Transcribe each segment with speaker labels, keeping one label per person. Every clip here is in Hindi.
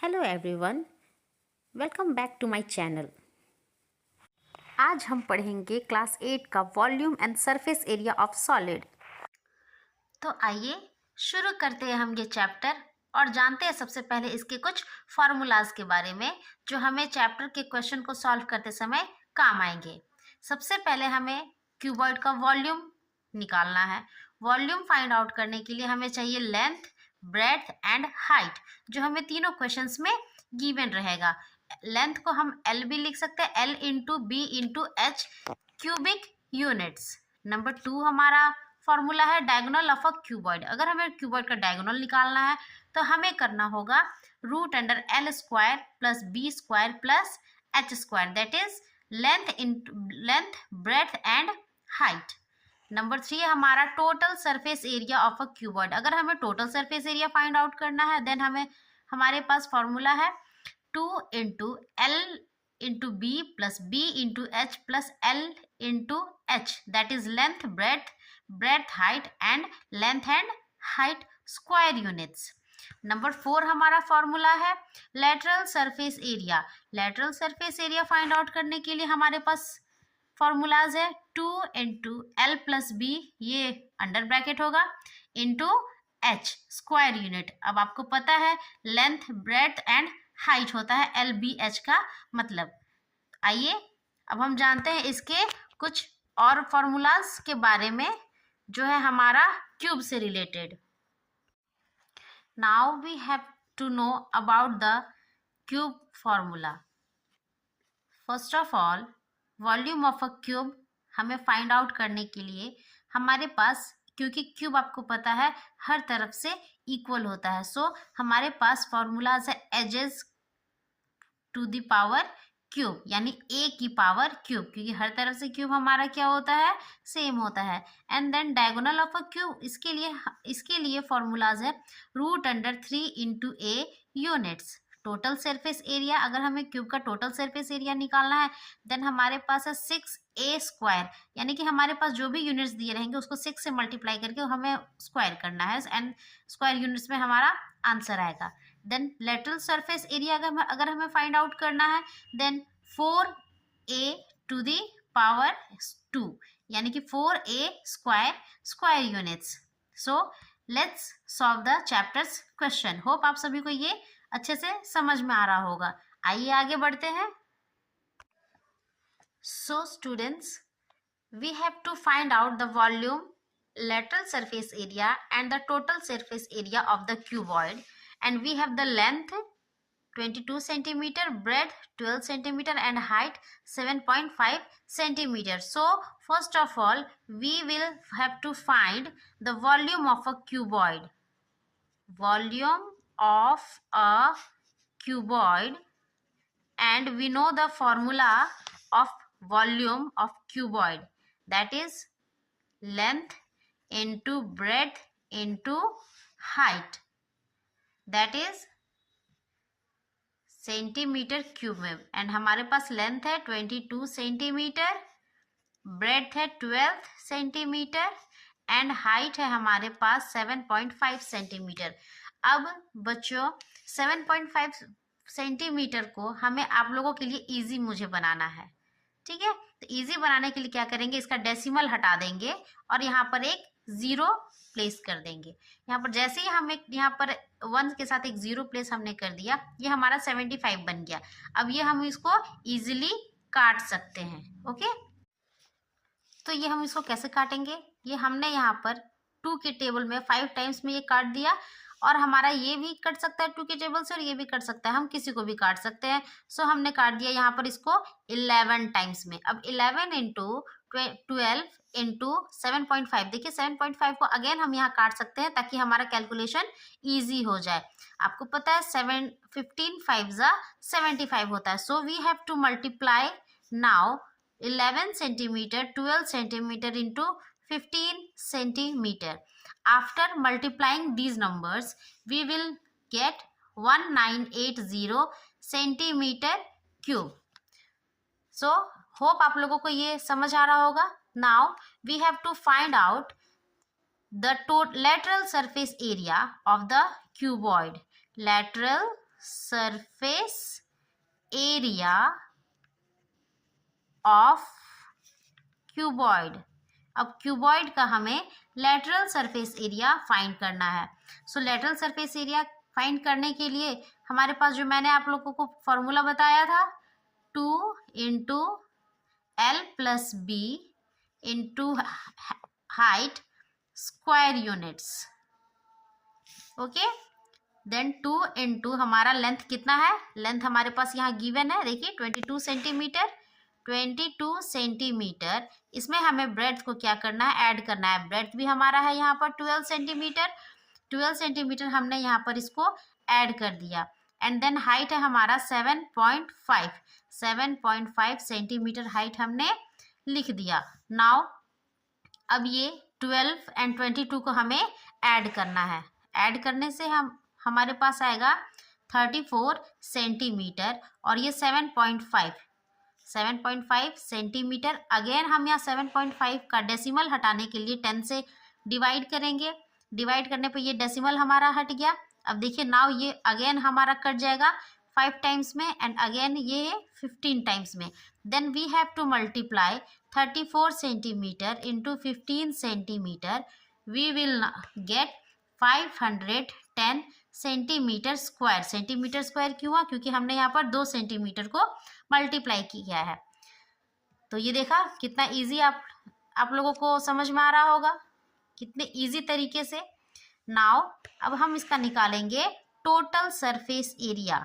Speaker 1: Hello everyone, welcome back to my channel. आज हम पढ़ेंगे क्लास 8 का volume and surface area of solid.
Speaker 2: तो आइए शुरू करते हैं हम ये चैप्टर और जानते हैं सबसे पहले इसके कुछ फार्मूलाज के बारे में जो हमें चैप्टर के क्वेश्चन को सॉल्व करते समय काम आएंगे। सबसे पहले हमें क्यूबॉइड का वॉल्यूम निकालना है। वॉल्यूम फाइंड आउट करने के लिए हमें चाहिए लेंथ, ब्रेड्थ एंड हाइट, जो हमें तीनों क्वेश्चंस में गिवन रहेगा। लेंथ को हम एल भी लिख सकते हैं, L into B into H cubic units. Number 2 हमारा फॉर्मूला है डायगोनल ऑफ अ क्यूबॉइड। अगर हमें क्यूबॉइड का डायगोनल निकालना है तो हमें करना होगा root under L square plus B square plus H square, that is length, breadth and height. Number 3 हमारा total surface area of a cuboid. अगर हमें total surface area find out करना है देन हमारे पास फॉर्मूला है 2 into L into B plus B into H plus L into H, that is length, breadth, height and length and height square units. नंबर 4 हमारा फॉर्मूला है lateral surface area. Lateral surface area find out करने के लिए हमारे पास फॉर्मूलाज है 2 इंटू एल प्लस बी, ये अंडर ब्रैकेट होगा, इंटू एच स्क्वायर यूनिट। अब आपको पता है लेंथ, ब्रेड्थ एंड हाइट होता है एल बी एच का मतलब। आइए अब हम जानते हैं इसके कुछ और फॉर्मूलाज के बारे में जो है हमारा क्यूब से related. Now we have to know about the cube formula. First of all volume of a cube हमें फाइंड आउट करने के लिए हमारे पास, क्योंकि क्यूब आपको पता है हर तरफ से इक्वल होता है, सो हमारे पास फॉर्मूलाज है edges to the power cube, यानी ए की पावर क्यूब, क्योंकि हर तरफ से क्यूब हमारा क्या होता है, सेम होता है। And then diagonal of a cube, इसके लिए फॉर्मूलाज है root under 3 into a units. Total surface area, अगर हमें क्यूब का टोटल सरफेस एरिया निकालना है देन हमारे पास है 6a स्क्वायर, यानी कि हमारे पास जो भी यूनिट्स दिए रहेंगे उसको 6 से मल्टीप्लाई करके हमें स्क्वायर करना है एंड स्क्वायर यूनिट्स में हमारा आंसर आएगा। देन लेटरल सरफेस एरिया अगर हमें फाइंड आउट करना है then 4a to the power 2, यानी कि 4a square units. So let's solve the chapters question. Hope आप सभी को ये अच्छे से समझ में आ रहा होगा। आइए आगे बढ़ते हैं। So students, we have to find out the volume, lateral surface area and the total surface area of the cuboid, and we have the length 22 centimeter, breadth 12 centimeter and height 7.5 centimeter. So first of all we will have to find the volume of a cuboid. Volume of a cuboid, and we know the formula of volume of cuboid, that is length into breadth into height, that is centimetre cube में। एंड हमारे पास लेंथ है 22 सेंटीमीटर, ब्रेड्थ है 12 सेंटीमीटर एंड हाइट है हमारे पास 7.5 सेंटीमीटर। अब बच्चों 7.5 सेंटीमीटर को हमें आप लोगों के लिए इजी मुझे बनाना है, ठीक है। तो इजी बनाने के लिए क्या करेंगे, इसका डेसिमल हटा देंगे और यहाँ पर एक 0 प्लेस कर देंगे। यहाँ पर जैसे ही हम एक यहाँ पर 1 के साथ एक 0 प्लेस हमने कर दिया, ये हमारा 75 बन गया। अब ये हम इसको इजीली काट सकते हैं, ओके। तो ये हम इसको कैसे काटेंगे, ये हमने यहाँ पर 2 के टेबल में 5 टाइम्स में ये काट दिया, और हमारा ये भी कट सकता है 2 के टेबल से और ये भी कट सकता है, हम किसी को भी काट सकते हैं। सो हमने काट दिया यहाँ पर इसको 11 टाइम्स में। अब 11 इंटू 12 इंटू 7.5, देखिए 7.5 को अगेन हम यहाँ काट सकते हैं ताकि हमारा कैलकुलेशन ईजी हो जाए। आपको पता है 15 5 75 होता है। So we have to multiply now 11 centimetre 12 centimetre into 15 centimeter. After multiplying these numbers, we will get 1980 centimeter cube. So, hope आप लोगों को ये समझ आ रहा होगा। Now, we have to find out the lateral surface area of the cuboid. Lateral surface area of cuboid. अब क्यूबॉइड का हमें लेटरल सरफेस एरिया फाइंड करना है। सो लेटरल सरफेस एरिया फाइंड करने के लिए हमारे पास जो मैंने आप लोगों को फॉर्मूला बताया था, 2 into L plus B into height square units. Okay, then 2 into हमारा लेंथ कितना है, लेंथ हमारे पास यहाँ गिवन है, देखिए 22 सेंटीमीटर। 22 सेंटीमीटर, इसमें हमें ब्रेड्थ को क्या करना है, ऐड करना है। ब्रेड्थ भी हमारा है यहाँ पर 12 सेंटीमीटर। 12 सेंटीमीटर हमने यहाँ पर इसको ऐड कर दिया। एंड देन हाइट है हमारा 7.5 सेंटीमीटर हाइट हमने लिख दिया। नाउ अब ये 12 एंड 22 को हमें ऐड करना है। ऐड करने से हमारे पास आएगा 34 सेंटीमीटर और ये 7.5 सेंटीमीटर। अगेन हम यहाँ 7.5 का डेसिमल हटाने के लिए 10 से डिवाइड करेंगे। डिवाइड करने पे ये डेसिमल हमारा हट गया। अब देखिए नाउ ये अगेन हमारा कट जाएगा 5 टाइम्स में एंड अगेन ये 15 टाइम्स में। Then we have to multiply 34 centimetre into 15 centimetre. We will get 510 centimetre square. Centimetre square क्यों हुआ, क्योंकि हमने यहाँ पर 2 सेंटीमीटर को मल्टीप्लाई किया है। तो ये देखा कितना इजी आप लोगों को समझ में आ रहा होगा, कितने इजी तरीके से। नाउ अब हम इसका निकालेंगे total surface area.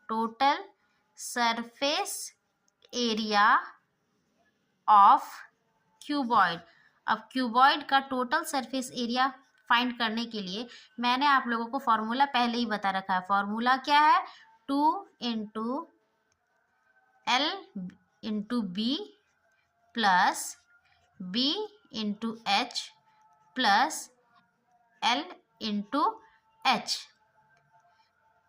Speaker 2: Total surface area of cuboid. अब क्यूबॉइड का टोटल सरफेस एरिया फाइंड करने के लिए मैंने आप लोगों को फॉर्मूला पहले ही बता रखा है। फॉर्मूला क्या है, 2 into L into B plus B into H plus L into H,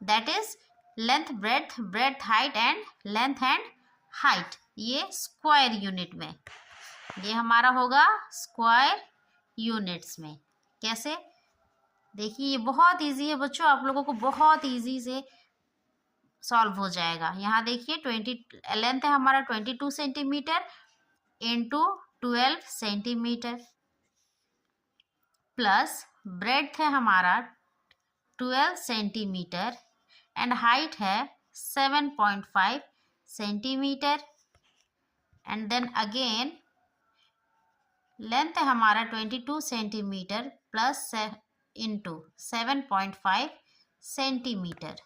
Speaker 2: that is length breadth, breadth height and length and height. ये स्क्वायर यूनिट में, ये हमारा होगा स्क्वायर यूनिट्स में। कैसे, देखिए ये बहुत इजी है बच्चों, आप लोगों को बहुत इजी से सॉल्व हो जाएगा। यहाँ देखिए 20 लेंथ है हमारा 22 centimetre into 12 centimetre plus breadth है हमारा 12 सेंटीमीटर एंड हाइट है 7.5 centimetre and then again length है हमारा 22 सेंटीमीटर प्लस इंटू 7.5 सेंटीमीटर।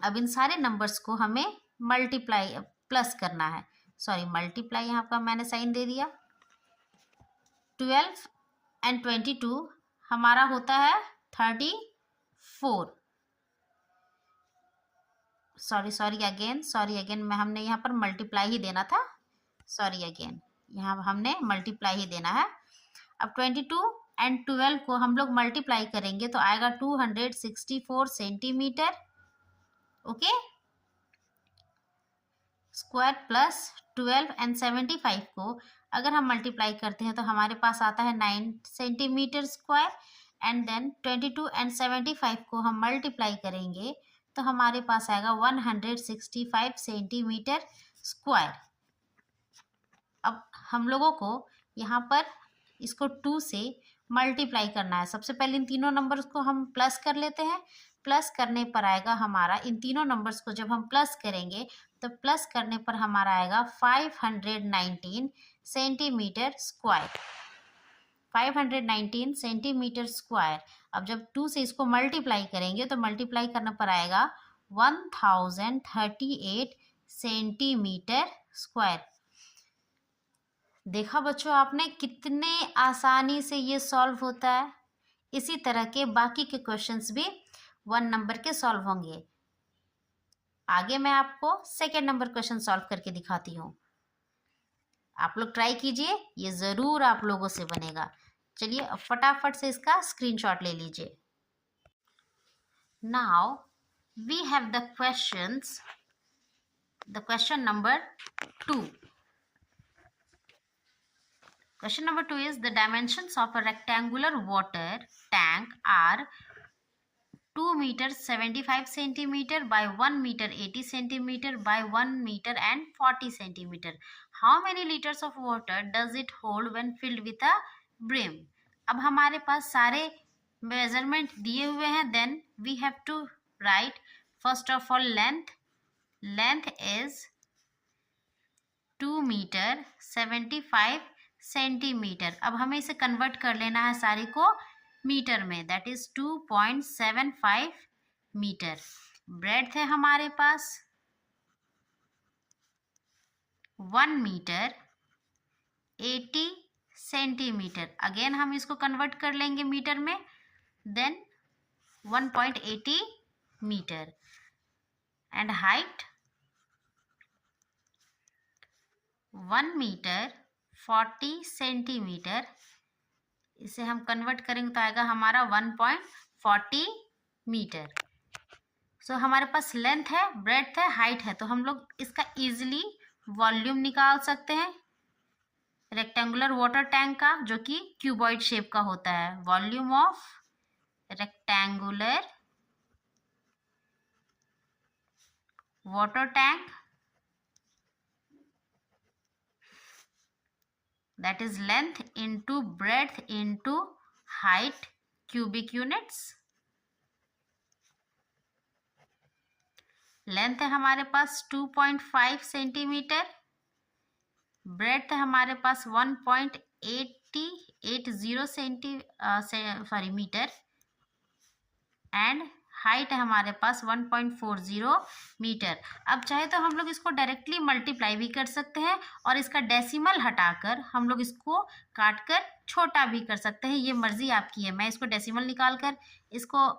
Speaker 2: अब इन सारे नंबर्स को हमें मल्टीप्लाई प्लस करना है, सॉरी मल्टीप्लाई यहाँ पर मैंने साइन दे दिया। 12 एंड 22 हमारा होता है 34। सॉरी अगेन मैं हमने यहाँ पर मल्टीप्लाई ही देना था, सॉरी अगेन यहाँ हमने मल्टीप्लाई ही देना है। अब 22 एंड 12 को हम लोग मल्टीप्लाई करेंगे तो आएगा 264 centimetre. Okay, square plus 12 and 75 को अगर हम मल्टीप्लाई करते हैं तो हमारे पास आता है 9 centimetre square and then 22 and 75 को हम मल्टीप्लाई करेंगे तो हमारे पास आएगा 165 सेंटीमीटर स्क्वायर। अब हम लोगों को यहाँ पर इसको 2 से मल्टीप्लाई करना है। सबसे पहले इन तीनों नंबर्स को हम प्लस कर लेते हैं। प्लस करने पर आएगा हमारा, इन तीनों नंबर्स को जब हम प्लस करेंगे तो प्लस करने पर हमारा आएगा 519 सेंटीमीटर स्क्वायर। 519 centimetre square. अब जब 2 से इसको मल्टीप्लाई करेंगे तो मल्टीप्लाई करने पर आएगा 1038 सेंटीमीटर स्क्वायर। देखा बच्चों आपने कितने आसानी से ये सॉल्व होता है। इसी तरह के बाकी के क्वेश्चंस भी 1 नंबर के सॉल्व होंगे। आगे मैं आपको सेकेंड नंबर क्वेश्चन सॉल्व करके दिखाती हूँ, आप लोग ट्राई कीजिए, ये ज़रूर आप लोगों से बनेगा। चलिए अब फटाफट से इसका स्क्रीनशॉट ले लीजिए। Now we have the questions, the question number 2. Question number 2 is the dimensions of a rectangular water tank are 2 metre 75 centimetre by 1 metre 80 centimetre by 1 metre and 40 centimetre. How many litres of water does it hold when filled with a brim. अब हमारे पास सारे मेजरमेंट दिए हुए हैं. Then we have to write first of all length is 2 metre 75 centimetre. अब हमें इसे कन्वर्ट कर लेना है सारी को मीटर में. That is 2.75 metre. ब्रेड्थ है हमारे पास 1 मीटर 80 सेंटीमीटर. अगेन हम इसको कन्वर्ट कर लेंगे मीटर में. Then 1.80 metre. And height 1 metre 40 centimetre. इसे हम कन्वर्ट करेंगे तो आएगा हमारा 1.40 मीटर. सो हमारे पास लेंथ है, ब्रेड्थ है, हाइट है. तो हम लोग इसका इजीली वॉल्यूम निकाल सकते हैं रेक्टेंगुलर वाटर टैंक का, जो कि क्यूबॉइड शेप का होता है. Volume of rectangular water tank, that is length into breadth into height cubic units. Length है हमारे पास 2.5 सेंटीमीटर. ब्रेड्थ है हमारे पास 1.80 मीटर. एंड हाइट है हमारे पास 1.40 मीटर. अब चाहे तो हम लोग इसको डायरेक्टली मल्टीप्लाई भी कर सकते हैं और इसका डेसिमल हटाकर हम लोग इसको काटकर छोटा भी कर सकते हैं. ये मर्जी आपकी है. मैं इसको डेसिमल निकाल कर इसको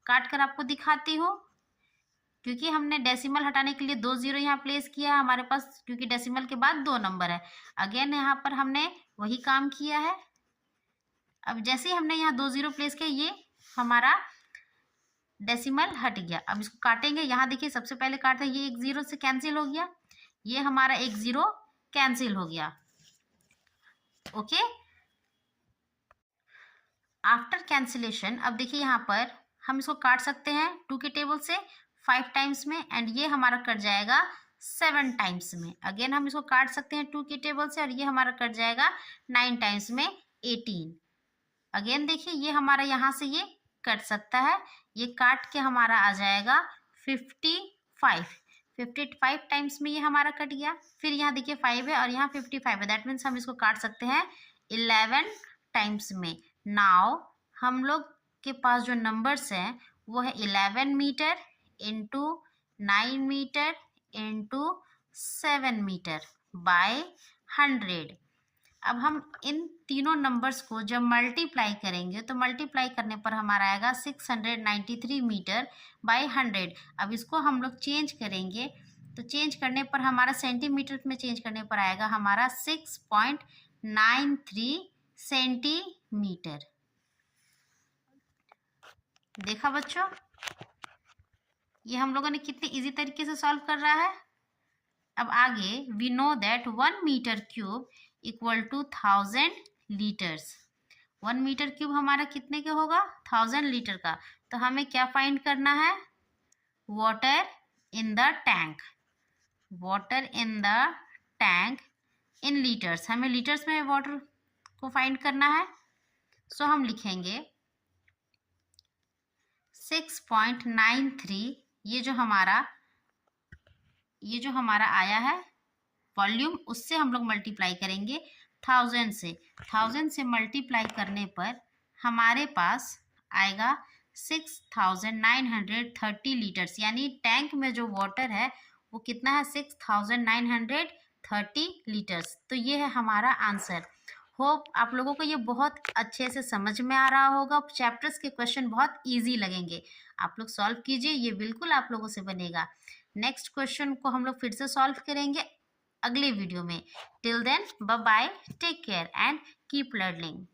Speaker 2: काट कर आपको दिखाती हूँ. क्योंकि हमने डेसिमल हटाने के लिए 2 जीरो यहाँ प्लेस किया है हमारे पास, क्योंकि डेसिमल के बाद 2 नंबर है. अगेन यहाँ पर हमने वही काम किया है. अब जैसे ही हमने यहाँ 2 जीरो प्लेस किया, ये हमारा डेसिमल हट गया. अब इसको काटेंगे. यहाँ देखिए सबसे पहले काटते हैं, ये 1 जीरो से कैंसिल हो गया. ये हमारा 1 जीरो कैंसिल हो गया. ओके. आफ्टर कैंसिलेशन अब देखिए यहाँ पर हम इसको काट सकते हैं 2 के टेबल से 5 टाइम्स में. एंड ये हमारा कट जाएगा 7 टाइम्स में. अगेन हम इसको काट सकते हैं 2 के टेबल से और ये हमारा कट जाएगा 9 टाइम्स में 18. अगेन देखिए ये हमारा यहाँ से ये कट सकता है. ये काट के हमारा आ जाएगा 55 टाइम्स में ये हमारा कट गया. फिर यहाँ देखिए 5 है और यहाँ 55 है. दैट मीन्स हम इसको काट सकते हैं 11 टाइम्स में. नाउ हम लोग के पास जो नंबर्स हैं वो है 11 metre into 9 metre into 7 metre by 100. अब हम इन तीनों नंबर्स को जब मल्टीप्लाई करेंगे तो मल्टीप्लाई करने पर हमारा आएगा 693 मीटर बाय 100. अब इसको हम लोग चेंज करेंगे तो चेंज करने पर हमारा सेंटीमीटर में चेंज करने पर आएगा हमारा 6.93 सेंटीमीटर. देखा बच्चों, ये हम लोगों ने कितने इजी तरीके से सॉल्व कर रहा है. अब आगे we know that 1 metre cube equal to 1000 litres. 1 metre cube हमारा कितने का होगा? 1000 लीटर का. तो हमें क्या फाइंड करना है? Water in the tank. Water in the tank in litres. हमें लीटर्स में वाटर को फाइंड करना है. सो हम लिखेंगे 6.93. ये जो हमारा आया है वॉल्यूम, उससे हम लोग मल्टीप्लाई करेंगे 1000 से. 1000 से मल्टीप्लाई करने पर हमारे पास आएगा 6930 लीटर्स. यानी टैंक में जो वाटर है वो कितना है? 6930 लीटर्स. तो ये है हमारा आंसर. होप आप लोगों को ये बहुत अच्छे से समझ में आ रहा होगा. चैप्टर्स के क्वेश्चन बहुत इजी लगेंगे. आप लोग सॉल्व कीजिए, ये बिल्कुल आप लोगों से बनेगा. नेक्स्ट क्वेश्चन को हम लोग फिर से सॉल्व करेंगे अगले वीडियो में. Till then bye bye, take care and keep learning.